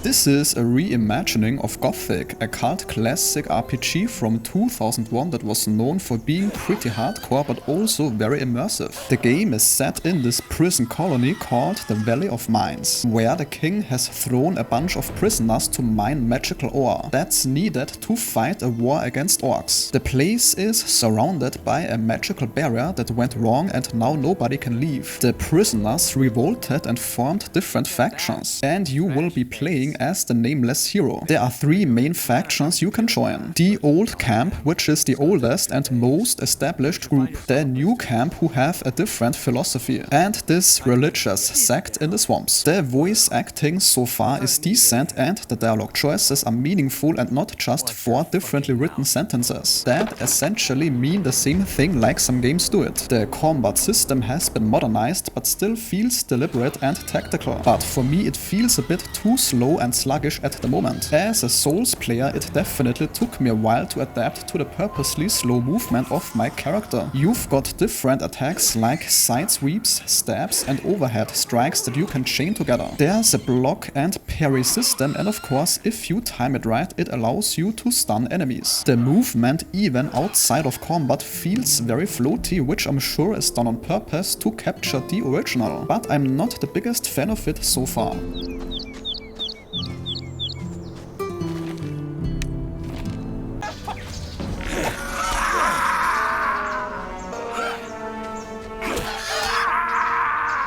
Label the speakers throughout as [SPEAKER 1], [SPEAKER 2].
[SPEAKER 1] This is a reimagining of Gothic, a cult classic RPG from 2001 that was known for being pretty hardcore but also very immersive. The game is set in this prison colony called the Valley of Mines, where the king has thrown a bunch of prisoners to mine magical ore that's needed to fight a war against orcs. The place is surrounded by a magical barrier that went wrong and now nobody can leave. The prisoners revolted and formed different factions, and you will be playing as the Nameless hero. There are three main factions you can join. The old camp, which is the oldest and most established group. The new camp, who have a different philosophy. And this religious sect in the swamps. The voice acting so far is decent and the dialogue choices are meaningful and not just four differently written sentences that essentially mean the same thing like some games do it. The combat system has been modernized but still feels deliberate and tactical. But for me it feels a bit too slow and sluggish at the moment. As a Souls player, it definitely took me a while to adapt to the purposely slow movement of my character. You've got different attacks like side sweeps, stabs and overhead strikes that you can chain together. There's a block and parry system, and of course if you time it right it allows you to stun enemies. The movement even outside of combat feels very floaty, which I'm sure is done on purpose to capture the original, but I'm not the biggest fan of it so far.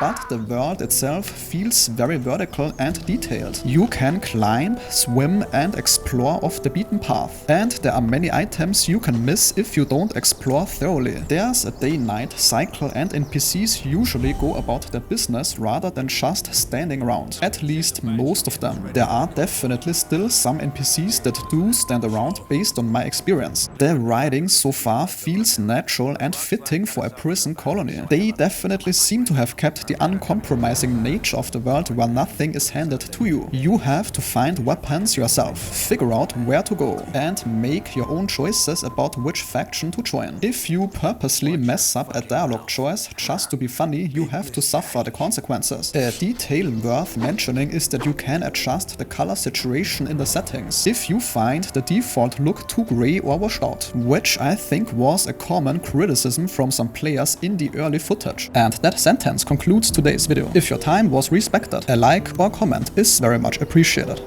[SPEAKER 1] But the world itself feels very vertical and detailed. You can climb, swim and explore off the beaten path. And there are many items you can miss if you don't explore thoroughly. There's a day-night cycle and NPCs usually go about their business rather than just standing around. At least most of them. There are definitely still some NPCs that do stand around based on my experience. The writing so far feels natural and fitting for a prison colony. They definitely seem to have kept the uncompromising nature of the world where nothing is handed to you. You have to find weapons yourself, figure out where to go, and make your own choices about which faction to join. If you purposely mess up a dialogue choice just to be funny, you have to suffer the consequences. A detail worth mentioning is that you can adjust the color saturation in the settings if you find the default look too grey or washed out, which I think was a common criticism from some players in the early footage. And that sentence concludes today's video. If your time was respected, a like or comment is very much appreciated.